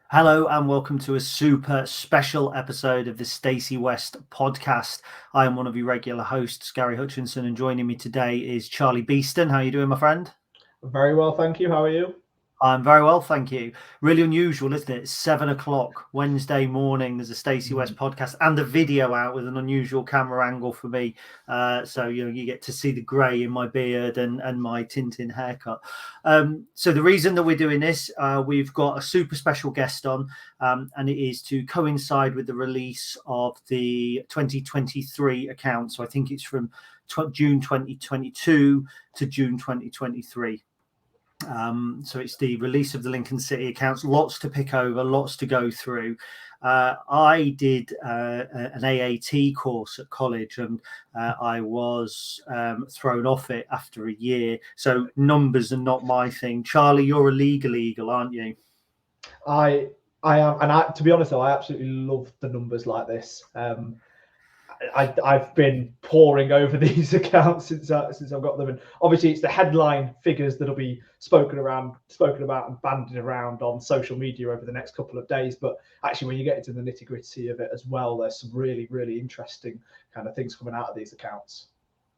Hello and welcome to a super special episode of the Stacey West podcast. I am one of your regular hosts, Gary Hutchinson, and joining me today is Charlie Beeston. How are you doing, my friend? Very well, thank you. How are you? I'm very well, thank you. Really unusual, isn't it? It's 7 o'clock Wednesday morning. There's a Stacey West podcast and a video out with an unusual camera angle for me. So, you get to see the grey in my beard and my Tintin haircut. So the reason that we're doing this, we've got a super special guest on, and it is to coincide with the release of the 2023 account. So I think it's from June 2022 to June 2023. So it's the release of the Lincoln City accounts. Lots to pick over, lots to go through. I did an AAT course at college, and I was thrown off it after a year. So numbers are not my thing. Charlie, you're a legal eagle, aren't you? I am, and to be honest, though, I absolutely love the numbers like this. I've been poring over these accounts since I've got them, and obviously it's the headline figures that'll be spoken about and bandied around on social media over the next couple of days. But actually, when you get into the nitty gritty of it as well, there's some really, really interesting kind of things coming out of these accounts.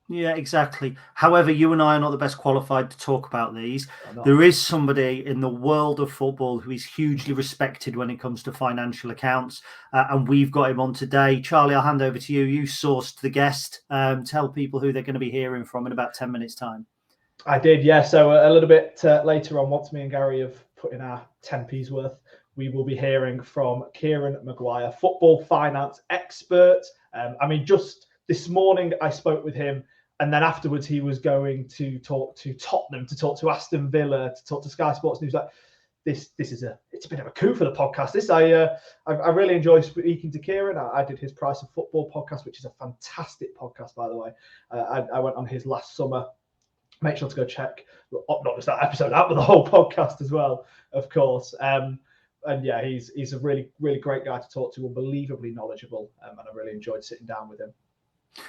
Yeah, exactly. However, you and I are not the best qualified to talk about these. There is somebody in the world of football who is hugely respected when it comes to financial accounts, and we've got him on today. Charlie, I'll hand over to you. You sourced the guest. Tell people who they're going to be hearing from in about 10 minutes' time. I did, yeah. So a little bit later on, once me and Gary have put in our 10p's worth, we will be hearing from Kieran Maguire, football finance expert. Just this morning I spoke with him, and then afterwards he was going to talk to Tottenham, to talk to Aston Villa, to talk to Sky Sports News. Like it's a bit of a coup for the podcast. I really enjoy speaking to Kieran. I did his Price of Football podcast, which is a fantastic podcast, by the way. I went on his last summer. Make sure to go check not just that episode out, but the whole podcast as well, of course. And yeah, he's a really, really great guy to talk to, unbelievably knowledgeable, and I really enjoyed sitting down with him.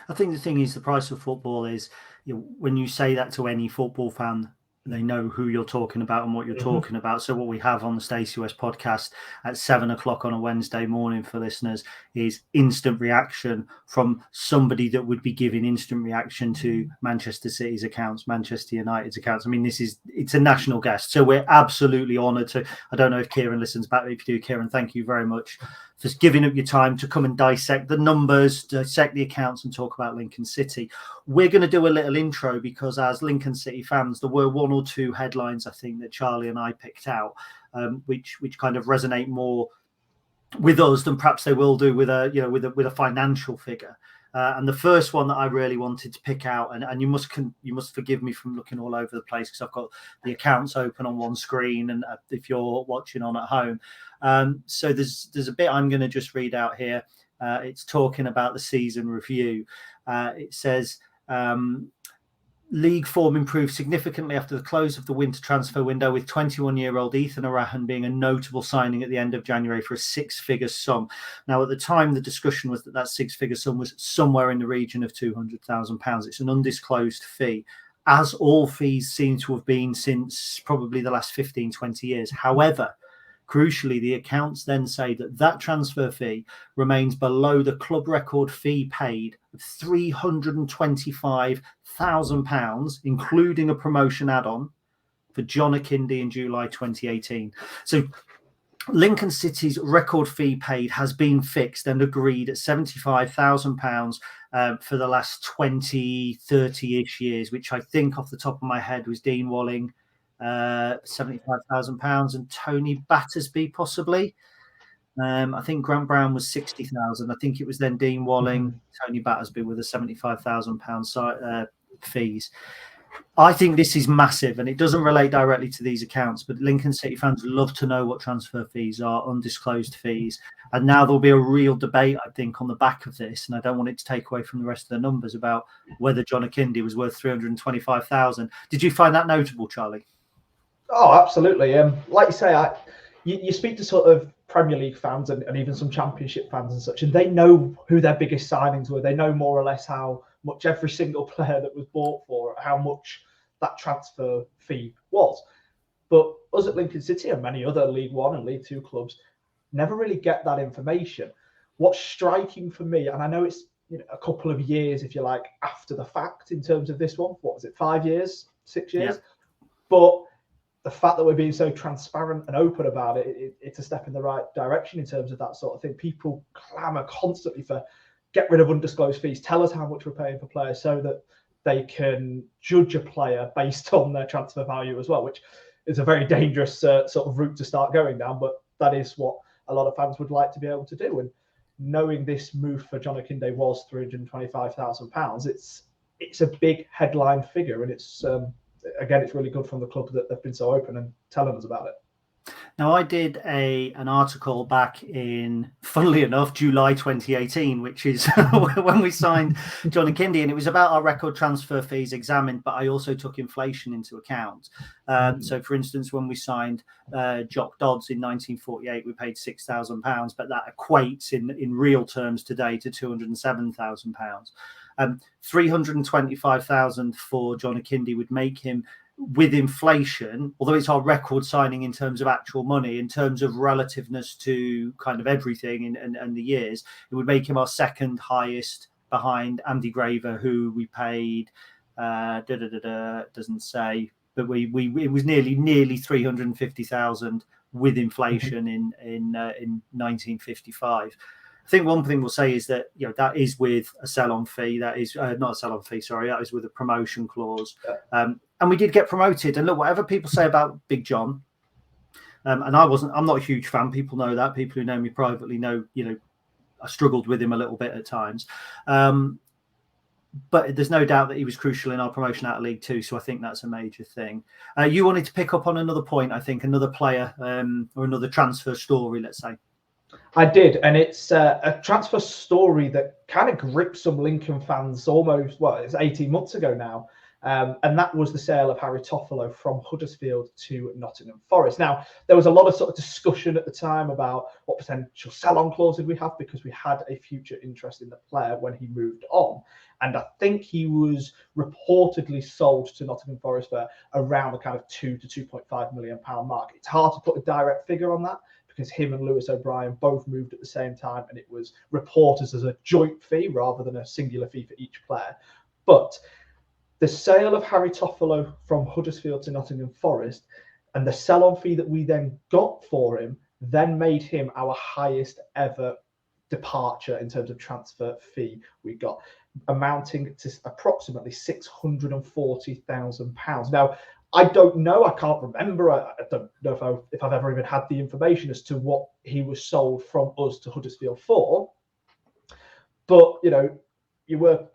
I think the thing is, the Price of Football is, when you say that to any football fan, they know who you're talking about and what you're talking about. So what we have on the Stacey West podcast at 7 o'clock on a Wednesday morning for listeners is instant reaction from somebody that would be giving instant reaction to Manchester City's accounts, Manchester United's accounts. I mean, it's a national guest. So we're absolutely honoured to. I don't know if Kieran listens back. If you do, Kieran, thank you very much for giving up your time to come and dissect the numbers, dissect the accounts, and talk about Lincoln City. We're going to do a little intro because, as Lincoln City fans, there were one or two headlines I think that Charlie and I picked out, which kind of resonate more with us than perhaps they will do with a financial figure. And the first one that I really wanted to pick out, and you must forgive me from looking all over the place because I've got the accounts open on one screen, and if you're watching on at home, so there's a bit I'm going to just read out here. It's talking about the season review. It says, league form improved significantly after the close of the winter transfer window, with 21-year-old Ethan Arahan being a notable signing at the end of January for a six-figure sum. Now, at the time, the discussion was that six-figure sum was somewhere in the region of £200,000. It's an undisclosed fee, as all fees seem to have been since probably the last 15, 20 years. However, crucially, the accounts then say that transfer fee remains below the club record fee paid of £325,000, including a promotion add-on for John Akindi in July 2018. So Lincoln City's record fee paid has been fixed and agreed at £75,000 for the last 20, 30-ish years, which I think off the top of my head was Dean Walling, £75,000, and Tony Battersby possibly. I think Grant Brown was 60,000. I think it was then Dean Walling, Tony Battersby with a £75,000 fees. I think this is massive, and it doesn't relate directly to these accounts, but Lincoln City fans love to know what transfer fees are, undisclosed fees. And now there'll be a real debate, I think, on the back of this, and I don't want it to take away from the rest of the numbers about whether John Akindi was worth 325,000. Did you find that notable, Charlie? Oh, absolutely. Like you say, you speak to sort of Premier League fans and even some Championship fans and such, and they know who their biggest signings were. They know more or less how much every single player that was bought for, how much that transfer fee was. But us at Lincoln City and many other League One and League Two clubs never really get that information. What's striking for me, and I know it's a couple of years, if you like, after the fact in terms of this one. What was it, 5 years, 6 years? Yeah. But the fact that we're being so transparent and open about it's a step in the right direction in terms of that sort of thing. People clamour constantly for get rid of undisclosed fees, tell us how much we're paying for players so that they can judge a player based on their transfer value as well, which is a very dangerous sort of route to start going down, but that is what a lot of fans would like to be able to do. And knowing this move for John Akinde was £325,000, it's a big headline figure, and it's again, it's really good from the club that they've been so open and telling us about it. Now, I did an article back in, funnily enough, July 2018, which is when we signed John Akinde, and it was about our record transfer fees examined, but I also took inflation into account. So, for instance, when we signed Jock Dodds in 1948, we paid £6,000, but that equates in real terms today to £207,000. 325,000 for John Akinde would make him, with inflation, although it's our record signing in terms of actual money, in terms of relativeness to kind of everything and the years, it would make him our second highest behind Andy Graver, who we paid doesn't say, but it was nearly 350,000 with inflation in 1955. I think one thing we'll say is that that is with a sell-on fee. That is not a sell-on fee. Sorry, that is with a promotion clause. And we did get promoted. And look, whatever people say about Big John, and I'm not a huge fan. People know that. People who know me privately know, I struggled with him a little bit at times. But there's no doubt that he was crucial in our promotion out of League Two. So I think that's a major thing. You wanted to pick up on another point, I think, another player or another transfer story, let's say. I did, and it's a transfer story that kind of gripped some Lincoln fans almost, it's 18 months ago now. And that was the sale of Harry Toffolo from Huddersfield to Nottingham Forest. Now, there was a lot of sort of discussion at the time about what potential sell-on clause did we have, because we had a future interest in the player when he moved on. And I think he was reportedly sold to Nottingham Forest for around the kind of £2 to £2.5 million mark. It's hard to put a direct figure on that, because him and Lewis O'Brien both moved at the same time, and it was reported as a joint fee rather than a singular fee for each player. But the sale of Harry Toffolo from Huddersfield to Nottingham Forest and the sell-on fee that we then got for him then made him our highest ever departure in terms of transfer fee we got, amounting to approximately £640,000. Now, I don't know. I can't remember. I don't know if I've ever even had the information as to what he was sold from us to Huddersfield for. But,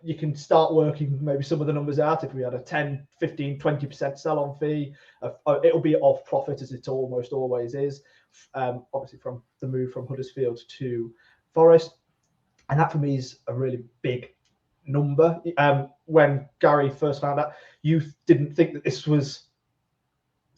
you can start working maybe some of the numbers out. If we had a 10, 15, 20% sell-on fee, it'll be of profit, as it almost always is, obviously from the move from Huddersfield to Forest. And that for me is a really big number. When Gary first found out, you didn't think that this was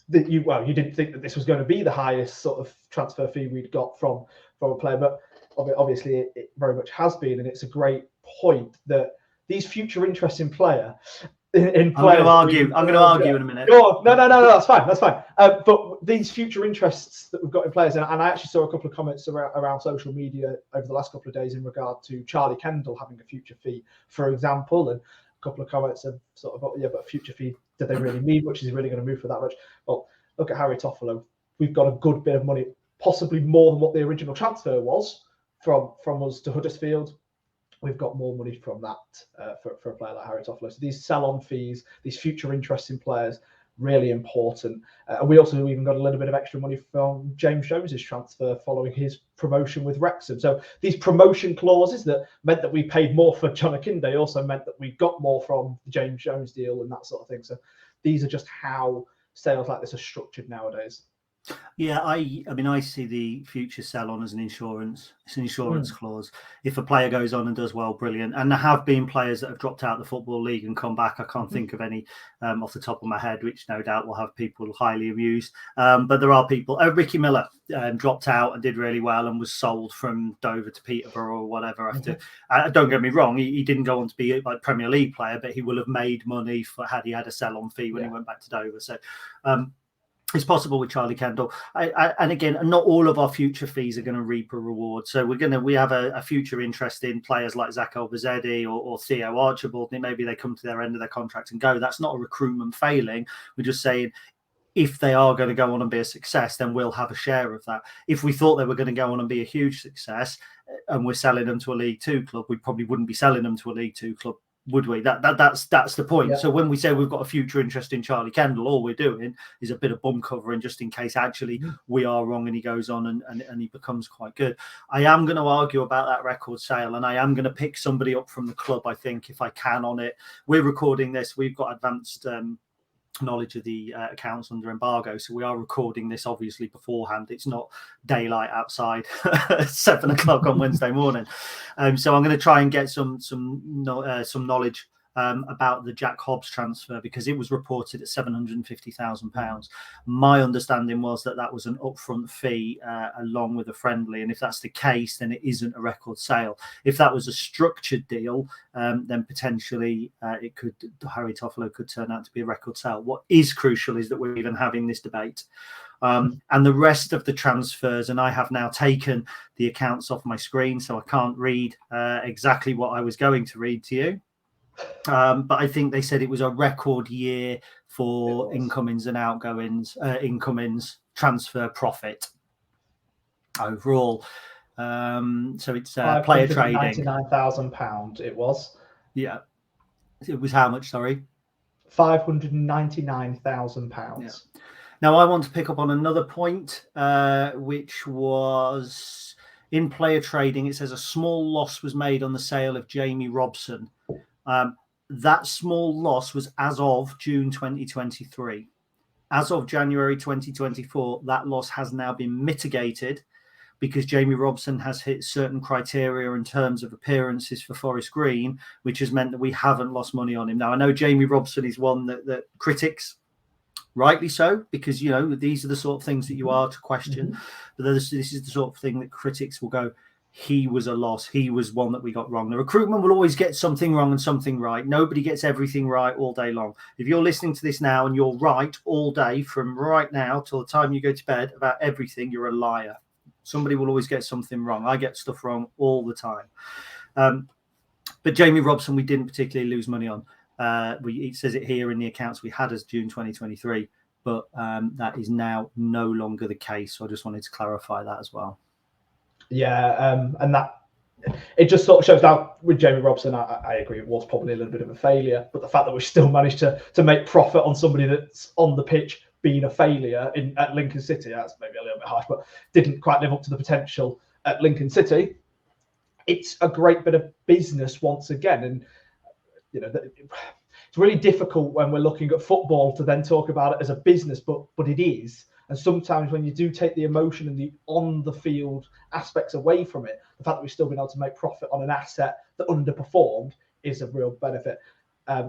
you didn't think that this was going to be the highest sort of transfer fee we'd got from a player, but obviously it very much has been, and it's a great point that these future interests in player. I'm going to argue in a minute. Oh, no, that's fine. But these future interests that we've got in players, and I actually saw a couple of comments around social media over the last couple of days in regard to Charlie Kendall having a future fee, for example, and a couple of comments have sort of, but a future fee, did they really need much? Is he really going to move for that much? Well, look at Harry Toffolo. We've got a good bit of money, possibly more than what the original transfer was from us to Huddersfield. We've got more money from that for a player like Harry Toffolo. So these sell-on fees, these future interests in players, really important. And we also even got a little bit of extra money from James Jones's transfer following his promotion with Wrexham. So these promotion clauses that meant that we paid more for John Akinde also meant that we got more from the James Jones deal and that sort of thing. So these are just how sales like this are structured nowadays. Yeah, I mean, I see the future sell on as an insurance. It's an insurance clause. If a player goes on and does well, brilliant. And there have been players that have dropped out of the Football League and come back. I can't think of any off the top of my head, which no doubt will have people highly amused. But there are people. Ricky Miller dropped out and did really well and was sold from Dover to Peterborough or whatever. After, don't get me wrong, he didn't go on to be like Premier League player, but he will have made money for had he had a sell-on fee when he went back to Dover. So. It's possible with Charlie Kendall, and again, not all of our future fees are going to reap a reward. So we have a future interest in players like Zach Elbazedi or Theo Archibald. Maybe they come to their end of their contract and go. That's not a recruitment failing. We're just saying if they are going to go on and be a success, then we'll have a share of that. If we thought they were going to go on and be a huge success, and we're selling them to a League Two club, we probably wouldn't be selling them to a League Two club. Would we? That's the point. Yeah. So when we say we've got a future interest in Charlie Kendall, all we're doing is a bit of bum covering just in case actually we are wrong and he goes on and he becomes quite good. I am going to argue about that record sale, and I am going to pick somebody up from the club, I think, if I can on it. We're recording this. We've got advanced knowledge of the accounts under embargo, so we are recording this obviously beforehand. It's not daylight outside 7 o'clock on Wednesday morning, so I'm going to try and get some knowledge about the Jack Hobbs transfer, because it was reported at £750,000. My understanding was that was an upfront fee along with a friendly, and if that's the case, then it isn't a record sale. If that was a structured deal, then potentially Harry Toffolo could turn out to be a record sale. What is crucial is that we're even having this debate. And the rest of the transfers, and I have now taken the accounts off my screen, so I can't read exactly what I was going to read to you. But I think they said it was a record year for incomings and outgoings, incomings, transfer profit overall. So it's player trading. £599,000 it was. Yeah. It was how much, sorry? £599,000. Yeah. Now, I want to pick up on another point, which was in player trading. It says a small loss was made on the sale of Jamie Robson. That small loss was as of June 2023. As of January 2024, that loss has now been mitigated because Jamie Robson has hit certain criteria in terms of appearances for Forest Green, which has meant that we haven't lost money on him. Now, I know Jamie Robson is one that critics, rightly so, because, you know, these are the sort of things that you are to question. But this is the sort of thing that critics will go, he was a loss. He was one that we got wrong. The recruitment will always get something wrong and something right. Nobody gets everything right all day long. If you're listening to this now and you're right all day from right now till the time you go to bed about everything, you're a liar. Somebody will always get something wrong. I get stuff wrong all the time. But Jamie Robson, we didn't particularly lose money on. It says it here in the accounts we had as June 2023, but that is now no longer the case. So I just wanted to clarify that as well. Yeah, and that it just sort of shows out with Jamie Robson. I agree, it was probably a little bit of a failure, but the fact that we still managed to make profit on somebody that's on the pitch being a failure at Lincoln City, that's maybe a little bit harsh, but didn't quite live up to the potential at Lincoln City. It's a great bit of business once again, and you know it's really difficult when we're looking at football to then talk about it as a business, but it is. And sometimes when you do take the emotion and the on-the-field aspects away from it, the fact that we've still been able to make profit on an asset that underperformed is a real benefit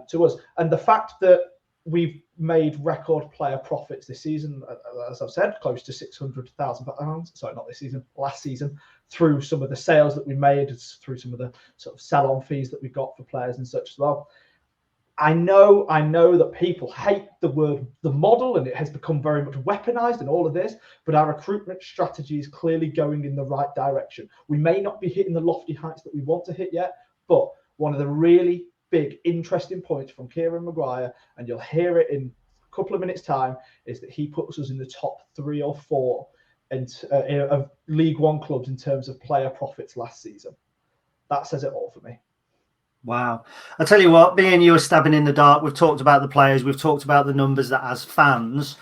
to us. And the fact that we've made record player profits this season, as I've said, close to £600,000. Sorry, not this season, last season, through some of the sales that we made, through some of the sort of sell-on fees that we got for players and such as well. I know that people hate the model, and it has become very much weaponized and all of this, but our recruitment strategy is clearly going in the right direction. We may not be hitting the lofty heights that we want to hit yet, but one of the really big, interesting points from Kieran Maguire, and you'll hear it in a couple of minutes' time, is that he puts us in the top 3 or 4 of League One clubs in terms of player profits last season. That says it all for me. Wow. I'll tell you what, me and you are stabbing in the dark. We've talked about the players. We've talked about the numbers that as fans,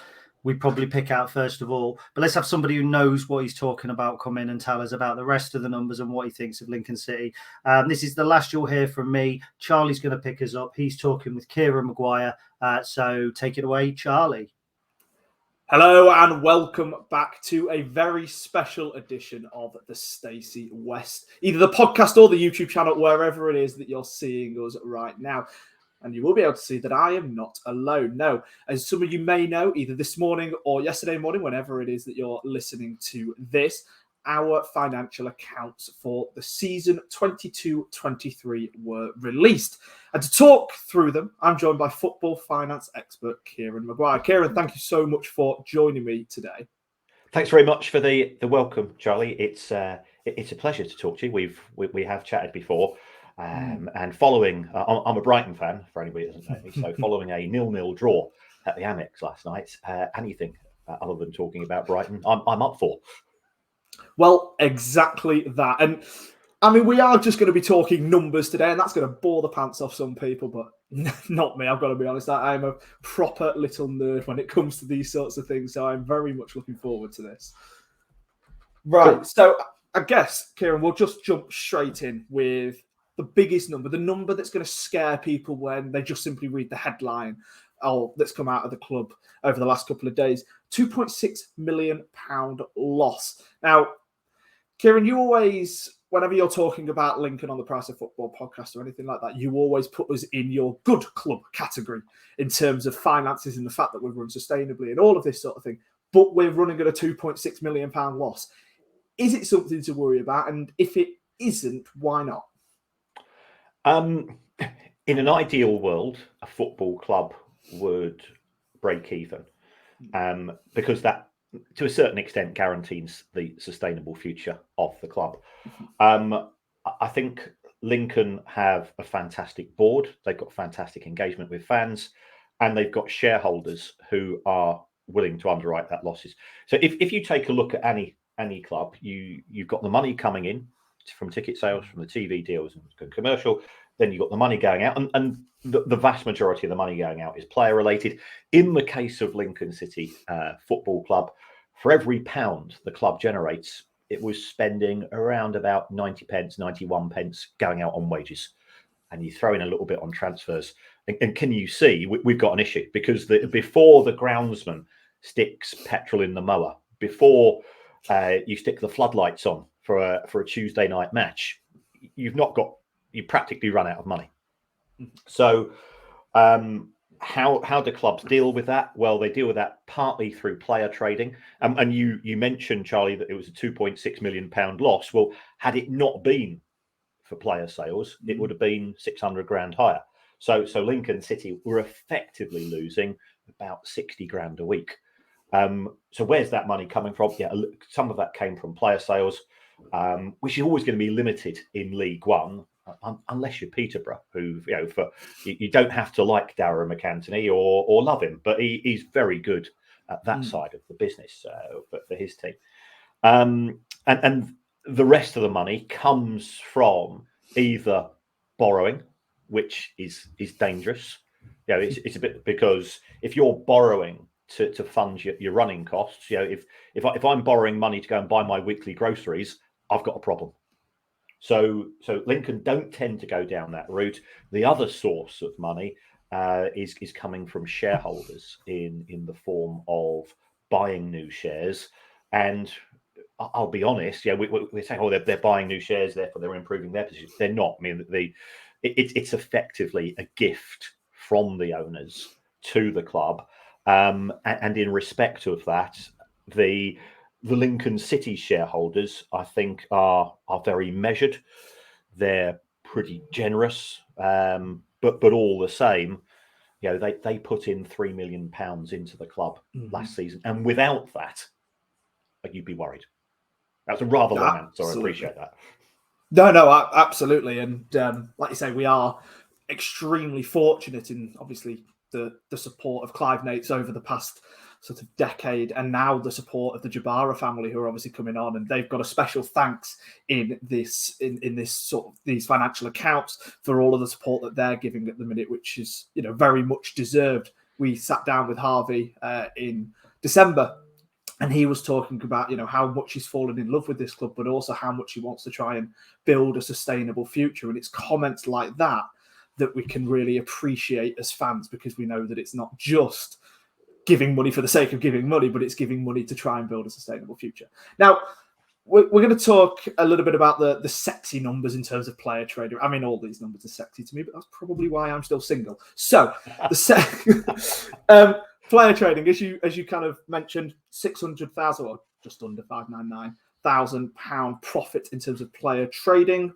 we probably pick out first of all. But let's have somebody who knows what he's talking about come in and tell us about the rest of the numbers and what he thinks of Lincoln City. This is the last you'll hear from me. Charlie's going to pick us up. He's talking with Kieran Maguire. So take it away, Charlie. Hello and welcome back to a very special edition of the Stacey West, either the podcast or the YouTube channel, wherever it is that you're seeing us right now. And you will be able to see that I am not alone. No, as some of you may know, either this morning or yesterday morning, whenever it is that you're listening to this, our financial accounts for the season 22-23 were released. And to talk through them, I'm joined by football finance expert Kieran Maguire. Kieran, thank you so much for joining me today. Thanks very much for the welcome, Charlie. It's a pleasure to talk to you. We have chatted before, and following, I'm a Brighton fan for anybody who doesn't know me. So following a 0-0 draw at the Amex last night, anything other than talking about Brighton, I'm up for. Well, exactly that. And I mean, we are just going to be talking numbers today, and that's going to bore the pants off some people, but not me. I've got to be honest. I'm a proper little nerd when it comes to these sorts of things, so I'm very much looking forward to this. Right. Cool. So I guess, Kieran, we'll just jump straight in with the biggest number, the number that's going to scare people when they just simply read the headline that's come out of the club over the last couple of days. £2.6 million loss. Now, Kieran, you always, whenever you're talking about Lincoln on the Price of Football podcast or anything like that, you always put us in your good club category in terms of finances and the fact that we've run sustainably and all of this sort of thing. But we're running at a £2.6 million loss. Is it something to worry about? And if it isn't, why not? In an ideal world, a football club would break even because that, to a certain extent, guarantees the sustainable future of the club. I think Lincoln have a fantastic board. They've got fantastic engagement with fans, and they've got shareholders who are willing to underwrite that losses. So if you take a look at any club, you've got the money coming in from ticket sales, from the TV deals and commercial. Then you've got the money going out, and the vast majority of the money going out is player related. In the case of Lincoln City Football Club, for every £1 the club generates, it was spending around about 90 pence, 91 pence going out on wages. And you throw in a little bit on transfers. And can you see, we've got an issue because before the groundsman sticks petrol in the mower, before you stick the floodlights on for a Tuesday night match, you practically run out of money. So how do clubs deal with that? Well, they deal with that partly through player trading. And you mentioned, Charlie, that it was a £2.6 million loss. Well, had it not been for player sales, it would have been 600 grand higher. So Lincoln City were effectively losing about 60 grand a week. So where's that money coming from? Yeah, some of that came from player sales, which is always going to be limited in League One, unless you're Peterborough, who you don't have to like Darragh McAntony or love him, but he's very good at that side of the business for his team. And the rest of the money comes from either borrowing, which is dangerous. It's a bit, because if you're borrowing to fund your running costs, if I'm borrowing money to go and buy my weekly groceries, I've got a problem. So Lincoln don't tend to go down that route. The other source of money is coming from shareholders in the form of buying new shares. And I'll be honest, we say, they're buying new shares, therefore they're improving their position. They're not. I mean, it's effectively a gift from the owners to the club. And in respect of that, the Lincoln City shareholders, I think, are very measured. They're pretty generous, but all the same, they put in £3 million into the club last season, and without that, you'd be worried. That's a rather long answer. I appreciate that. No, absolutely. And like you say, we are extremely fortunate in obviously the support of Clive Nates over the past sort of decade, and now the support of the Jabara family, who are obviously coming on, and they've got a special thanks in this sort of these financial accounts for all of the support that they're giving at the minute, which is very much deserved. We sat down with Harvey in December, and he was talking about how much he's fallen in love with this club, but also how much he wants to try and build a sustainable future. And it's comments like that we can really appreciate as fans, because we know that it's not just giving money for the sake of giving money, but it's giving money to try and build a sustainable future. Now, we're going to talk a little bit about the sexy numbers in terms of player trading. I mean, all these numbers are sexy to me, but that's probably why I'm still single. So, player trading, as you kind of mentioned, 600,000 or just under £599,000 profit in terms of player trading.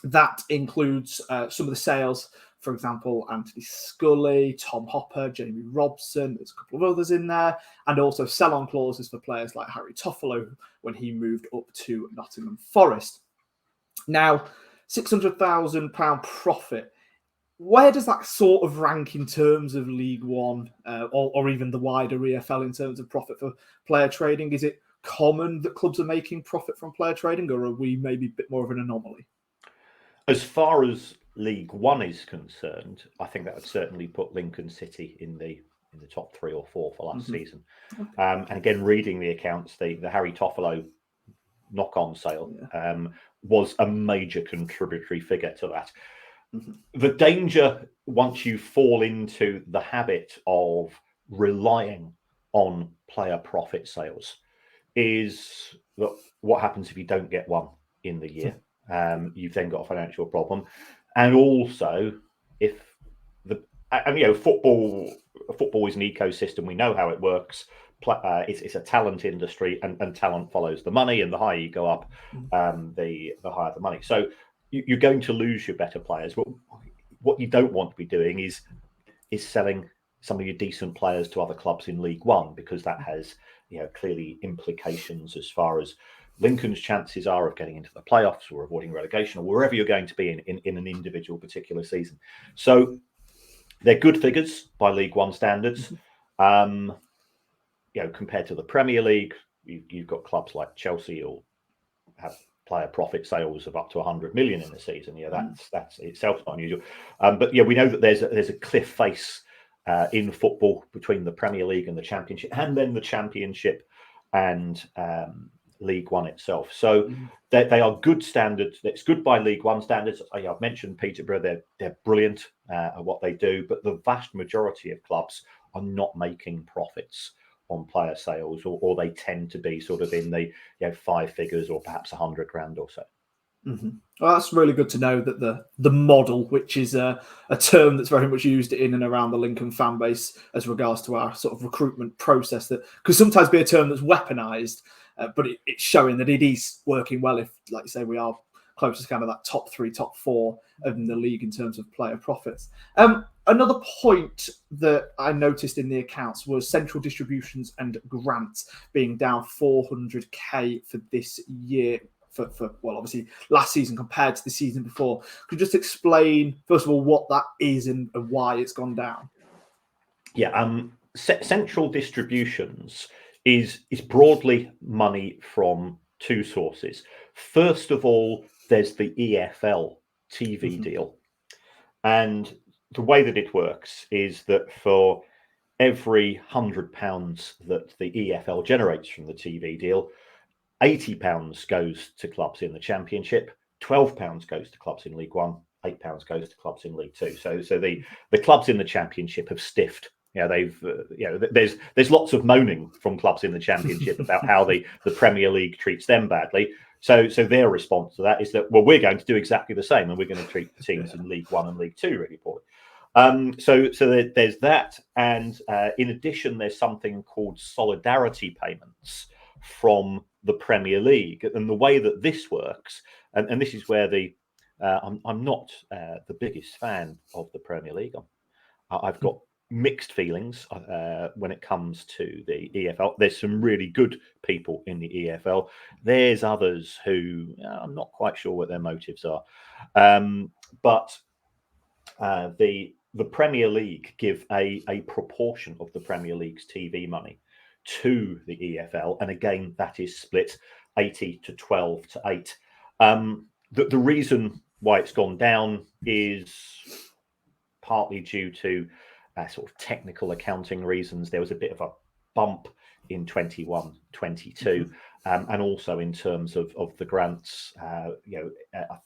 That includes some of the sales. For example, Anthony Scully, Tom Hopper, Jamie Robson, there's a couple of others in there, and also sell-on clauses for players like Harry Toffolo when he moved up to Nottingham Forest. Now, £600,000 profit. Where does that sort of rank in terms of League One or even the wider EFL in terms of profit for player trading? Is it common that clubs are making profit from player trading, or are we maybe a bit more of an anomaly? As far as League One is concerned, I think that would certainly put Lincoln City in the top 3 or 4 for last season. And again, reading the accounts, the Harry Toffolo knock-on sale was a major contributory figure to that. The danger, once you fall into the habit of relying on player profit sales, is that what happens if you don't get one in the year? You've then got a financial problem. And also, if football is an ecosystem, we know how it works. It's a talent industry, and talent follows the money. And the higher you go up, the higher the money. So you're going to lose your better players. But what you don't want to be doing is selling some of your decent players to other clubs in League One, because that has clearly implications as far as Lincoln's chances are of getting into the playoffs or avoiding relegation or wherever you're going to be in an individual particular season. So they're good figures by League One standards. Compared to the Premier League, you've got clubs like Chelsea who have player profit sales of up to 100 million in a season. That's itself not unusual. But we know that there's a cliff face in football between the Premier League and the Championship, and then the Championship and League One itself. So they are good standards. It's good by League One standards. I've mentioned Peterborough. They're brilliant at what they do, but the vast majority of clubs are not making profits on player sales, or they tend to be sort of in the 5 figures or perhaps 100 grand or so. Well, that's really good to know that the model, which is a term that's very much used in and around the Lincoln fan base as regards to our sort of recruitment process, that could sometimes be a term that's weaponized, but it's showing that it is working well. If, like you say, we are close to kind of that top 3, top 4 in the league in terms of player profits. Another point that I noticed in the accounts was central distributions and grants being down 400k for this year. For obviously last season compared to the season before. Could you just explain, first of all, what that is and why it's gone down? Central distributions is broadly money from 2 sources. First of all, there's the EFL TV deal. And the way that it works is that for every £100 that the EFL generates from the TV deal, £80 goes to clubs in the Championship, £12 goes to clubs in League One, £8 goes to clubs in League Two. So the clubs in the Championship have stiffed. There's lots of moaning from clubs in the Championship about how the Premier League treats them badly. So their response to that is that, well, we're going to do exactly the same, and we're going to treat the teams in League One and League Two really poorly. So there's that, and in addition, there's something called solidarity payments from the Premier League, and the way that this works, and this is where I'm not the biggest fan of the Premier League. I've got mixed feelings when it comes to the EFL. There's some really good people in the EFL. There's others who I'm not quite sure what their motives are, but the Premier League give a proportion of the Premier League's TV money to the EFL, and again that is split 80 to 12 to 8. The reason why it's gone down is partly due to sort of technical accounting reasons. There was a bit of a bump in 21-22, and also in terms of the grants. I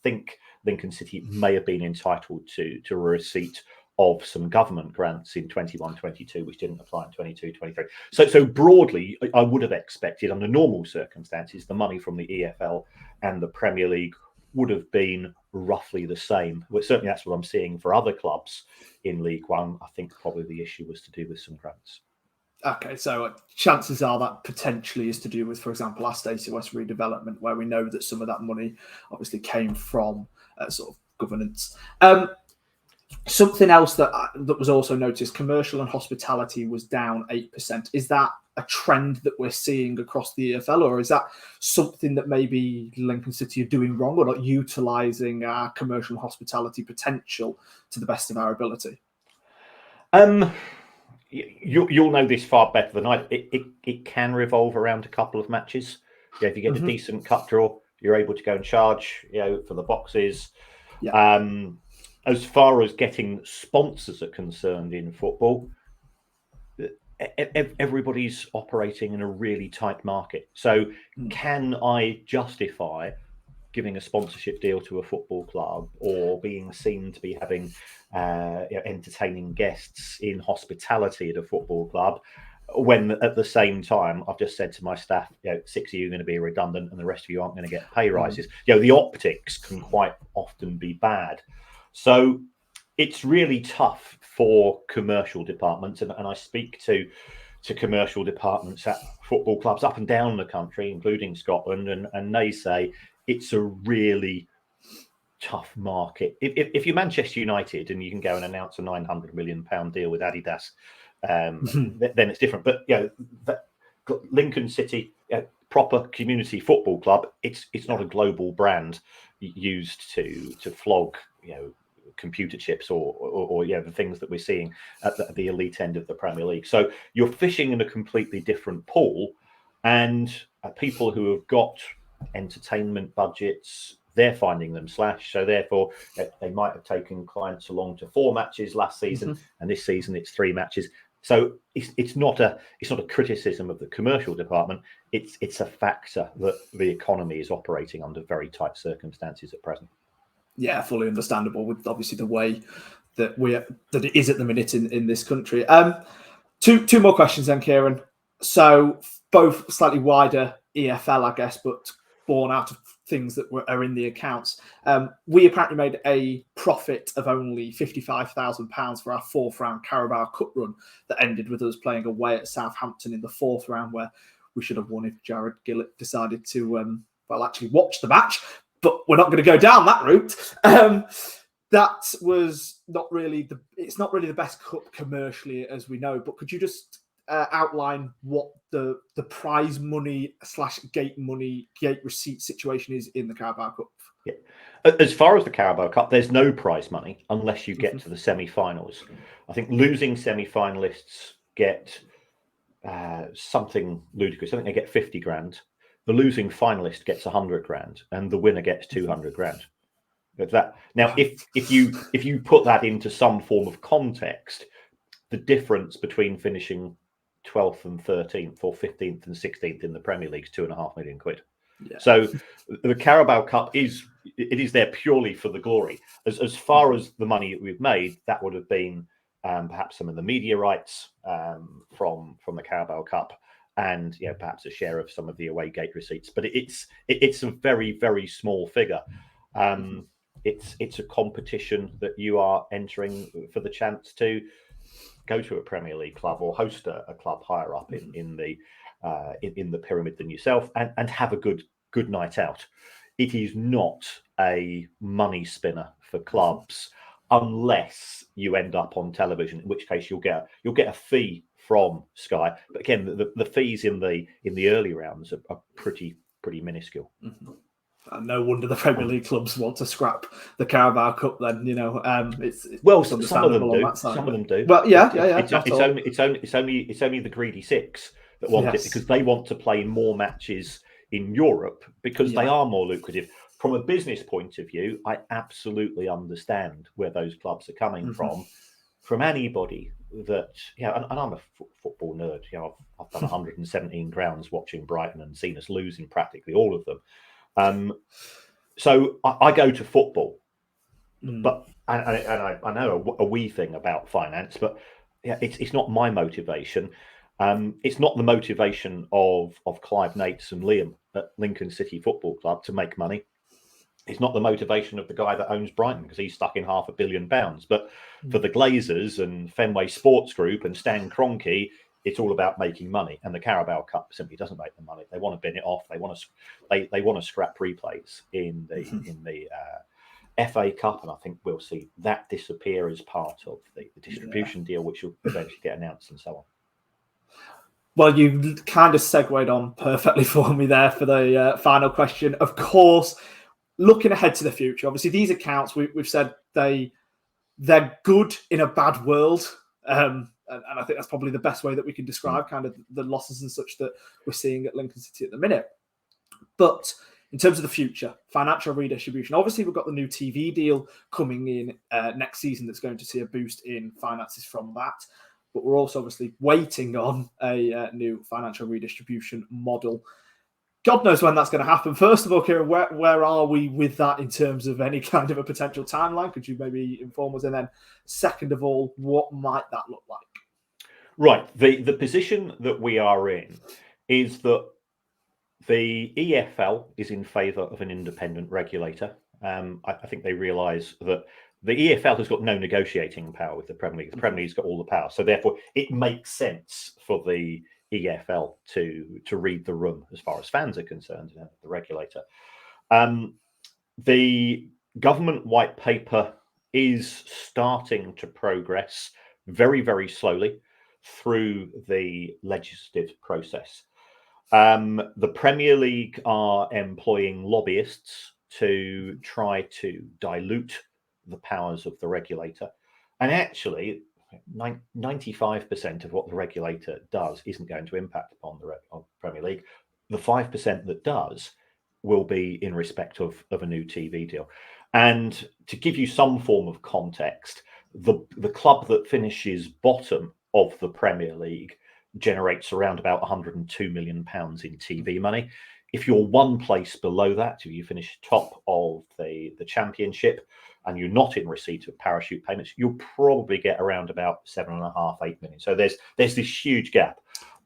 think Lincoln City may have been entitled to a receipt of some government grants in 21-22, which didn't apply in 22-23. So broadly, I would have expected, under normal circumstances, the money from the EFL and the Premier League would have been roughly the same. Well, certainly that's what I'm seeing for other clubs in League One. I think probably the issue was to do with some grants. Okay, so chances are that potentially is to do with, for example, our Stacey West redevelopment, where we know that some of that money obviously came from sort of governance. Something else that was also noticed, commercial and hospitality was down 8%. Is that a trend that we're seeing across the EFL, or is that something that maybe Lincoln City are doing wrong, or not utilising our commercial and hospitality potential to the best of our ability? You'll know this far better than I. It can revolve around a couple of matches. If you get a decent cup draw, you're able to go and charge, for the boxes. Yeah. As far as getting sponsors are concerned in football, everybody's operating in a really tight market. So can I justify giving a sponsorship deal to a football club or being seen to be having entertaining guests in hospitality at a football club when at the same time I've just said to my staff, 6 of you are going to be redundant and the rest of you aren't going to get pay rises? The optics can quite often be bad. So it's really tough for commercial departments, and I speak to commercial departments at football clubs up and down the country, including Scotland, and they say it's a really tough market. If you're Manchester United and you can go and announce a £900 million deal with Adidas, then it's different. But Lincoln City, proper community football club, it's not a global brand used to flog computer chips or the things that we're seeing at the elite end of the Premier League. So you're fishing in a completely different pool, and people who have got entertainment budgets, they're finding them slash. So therefore, they might have taken clients along to 4 matches last season, and this season it's 3 matches. So it's not a criticism of the commercial department. It's a factor that the economy is operating under very tight circumstances at present. Yeah, fully understandable with obviously the way that it is at the minute in this country. Two more questions then, Kieran. So both slightly wider EFL, I guess, but born out of things that are in the accounts. We apparently made a profit of only £55,000 for our 4th round Carabao Cup run that ended with us playing away at Southampton in the 4th round, where we should have won if Jared Gillett decided to actually watch the match. But we're not going to go down that route. That was not really it's not really the best cup commercially, as we know. But could you just outline what the prize money / gate receipt situation is in the Carabao Cup? Yeah. As far as the Carabao Cup, there's no prize money unless you get to the semi-finals. I think losing semi-finalists get something ludicrous. I think they get 50 grand. The losing finalist gets 100 grand, and the winner gets 200 grand. That's that. Now, if you put that into some form of context, the difference between finishing 12th and 13th, or 15th and 16th in the Premier League is £2.5 million. Yeah. So the Carabao Cup is there purely for the glory. As far as the money that we've made, that would have been perhaps some of the media rights from the Carabao Cup, and perhaps a share of some of the away gate receipts. But it's a very, very small figure. It's a competition that you are entering for the chance to go to a Premier League club or host a club higher up in the pyramid than yourself, and have a good night out. It is not a money spinner for clubs unless you end up on television, in which case you'll get a fee from Sky. But again, the fees in the early rounds are pretty minuscule. And no wonder the Premier League clubs want to scrap the Carabao Cup. Then it's some of them do. Some of them do. Well, yeah. It's only the greedy 6 that want it, because they want to play more matches in Europe because they are more lucrative. From a business point of view, I absolutely understand where those clubs are coming from. From anybody that, and I'm a football nerd. I've done 117 grounds watching Brighton and seen us lose in practically all of them. So I go to football But I know a wee thing about finance, but yeah, it's not my motivation. It's not the motivation of Clive Nates and Liam at Lincoln City Football Club to make money. It's not the motivation of the guy that owns Brighton because he's stuck in £500 million. But for the Glazers and Fenway Sports Group and Stan Kroenke, it's all about making money. And the Carabao Cup simply doesn't make the money. They want to bin it off. They want to scrap replays in the FA Cup, and I think we'll see that disappear as part of the distribution deal, which will eventually get announced and so on. Well, you kind of segued on perfectly for me there for the final question. Of course, looking ahead to the future, obviously these accounts, we've said they're good in a bad world. And I think that's probably the best way that we can describe kind of the losses and such that we're seeing at Lincoln City at the minute. But in terms of the future, financial redistribution, obviously we've got the new TV deal coming in next season that's going to see a boost in finances from that. But we're also obviously waiting on a new financial redistribution model. God knows when that's going to happen. First of all, Kieran, where are we with that in terms of any kind of a potential timeline? Could you maybe inform us? And then second of all, what might that look like? Right. The position that we are in is that the EFL is in favour of an independent regulator. I think they realise that the EFL has got no negotiating power with the Premier League. The Premier League's got all the power. So therefore, it makes sense for the EFL to read the room as far as fans are concerned, the regulator. The government white paper is starting to progress very, very slowly through the legislative process. The Premier League are employing lobbyists to try to dilute the powers of the regulator. And actually, 95% of what the regulator does isn't going to impact upon the Premier League. The 5% that does will be in respect of a new TV deal. And to give you some form of context, the club that finishes bottom of the Premier League generates around about £102 million in TV money. If you're one place below that, if you finish top of the Championship and you're not in receipt of parachute payments, you'll probably get around about 7.5, 8 million. So there's this huge gap.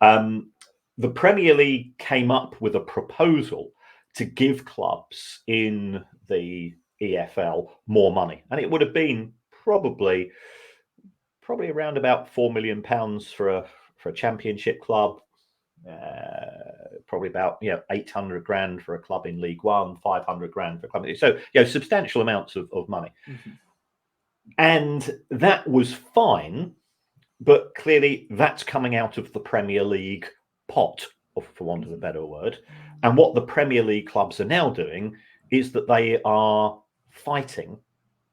The Premier League came up with a proposal to give clubs in the EFL more money, and it would have been probably around about £4 million for a Championship club, probably about 800 grand for a club in League One, 500 grand for a club. So substantial amounts of money, and that was fine. But clearly, that's coming out of the Premier League pot, for want of a better word. And what the Premier League clubs are now doing is that they are fighting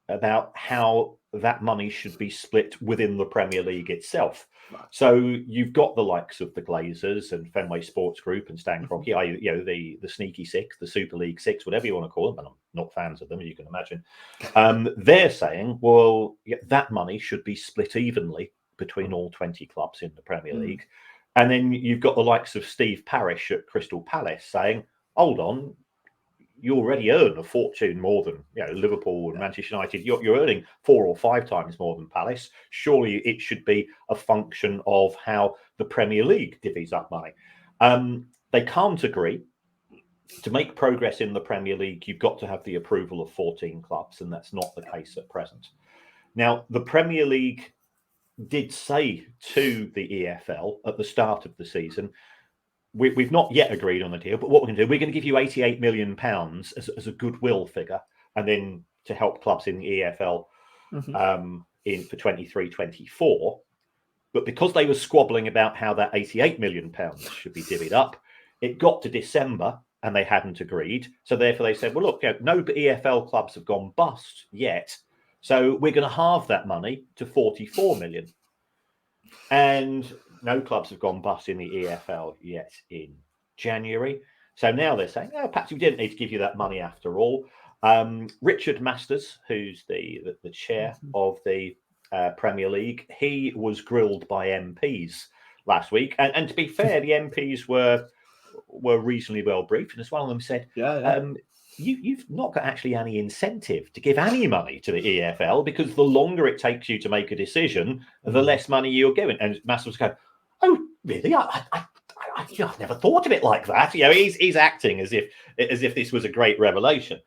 about how that money should be split within the Premier League itself. So you've got the likes of the Glazers and Fenway Sports Group and Stan Kroenke, the Sneaky Six, the Super League Six, whatever you want to call them, and I'm not fans of them, as you can imagine. They're saying, well, that money should be split evenly between all 20 clubs in the Premier League. And then you've got the likes of Steve Parish at Crystal Palace saying, hold on, you already earn a fortune more than Liverpool and Manchester United. You're earning 4 or 5 times more than Palace. Surely it should be a function of how the Premier League divvies up money. They can't agree. To make progress in the Premier League, you've got to have the approval of 14 clubs, and that's not the case at present. Now, the Premier League did say to the EFL at the start of the season, we've not yet agreed on the deal, but what we're going to do, we're going to give you £88 million as a goodwill figure, and then to help clubs in the EFL for 23-24. But because they were squabbling about how that £88 million should be divvied up, it got to December and they hadn't agreed. So therefore they said, well, look, no EFL clubs have gone bust yet, so we're going to halve that money to 44 million. And no clubs have gone bust in the EFL yet in January. So now they're saying, perhaps we didn't need to give you that money after all. Richard Masters, who's the chair of the Premier League, he was grilled by MPs last week. And to be fair, the MPs were reasonably well briefed. And as one of them said, you've not got actually any incentive to give any money to the EFL, because the longer it takes you to make a decision, the less money you're giving. And Massim's going, oh, really? I've never thought of it like that. He's acting as if this was a great revelation.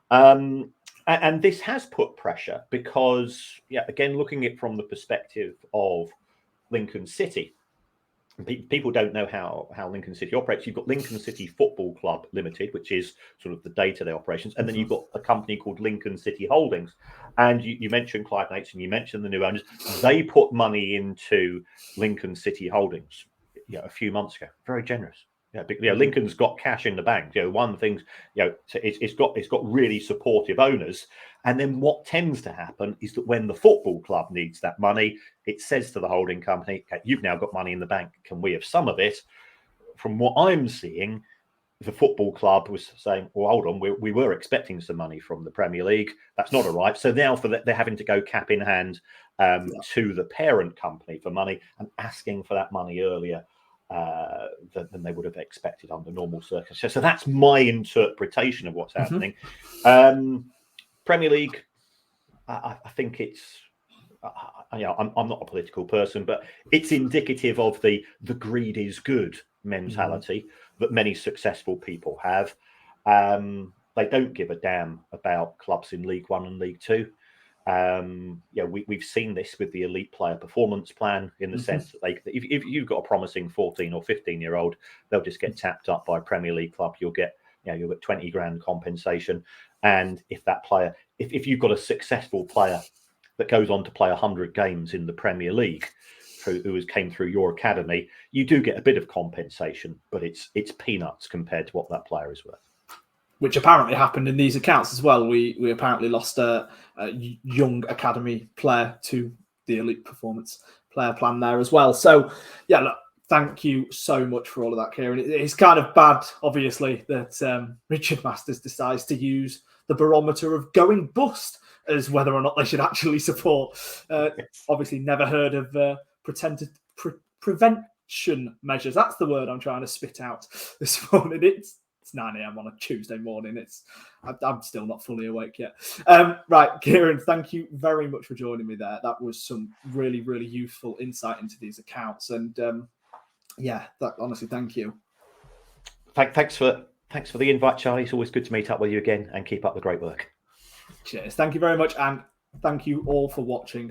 And this has put pressure because, again, looking at it from the perspective of Lincoln City, people don't know how Lincoln City operates. You've got Lincoln City Football Club Limited, which is sort of the day-to-day operations. And then you've got a company called Lincoln City Holdings. And you mentioned Clive Nates and you mentioned the new owners. They put money into Lincoln City Holdings a few months ago. Very generous. Lincoln's got cash in the bank. One thing, it's got really supportive owners. And then what tends to happen is that when the football club needs that money, it says to the holding company, okay, you've now got money in the bank. Can we have some of it? From what I'm seeing, the football club was saying, well, hold on, we were expecting some money from the Premier League. That's not all right. So now they're having to go cap in hand to the parent company for money and asking for that money earlier than they would have expected under normal circumstances. So that's my interpretation of what's happening. Premier League, I think it's, I'm not a political person, but it's indicative of the greed is good mentality that many successful people have. They don't give a damn about clubs in League One and League Two. We've seen this with the elite player performance plan, in the sense that if you've got a promising 14 or 15-year-old, they'll just get tapped up by a Premier League club. You'll get 20 grand compensation. And if that player, if you've got a successful player that goes on to play 100 games in the Premier League, who came through your academy, you do get a bit of compensation, but it's peanuts compared to what that player is worth. Which apparently happened in these accounts as well. We apparently lost a young academy player to the elite performance player plan there as well. So, look, thank you so much for all of that, Kieran. It's kind of bad, obviously, that Richard Masters decides to use the barometer of going bust as whether or not they should actually support. Obviously, never heard of prevention measures. That's the word I'm trying to spit out this morning. It's 9 a.m. on a Tuesday morning. I'm still not fully awake yet. Right, Kieran, thank you very much for joining me there. That was some really, really useful insight into these accounts. And honestly, thank you. Thanks for the invite, Charlie. It's always good to meet up with you again, and keep up the great work. Cheers. Thank you very much. And thank you all for watching.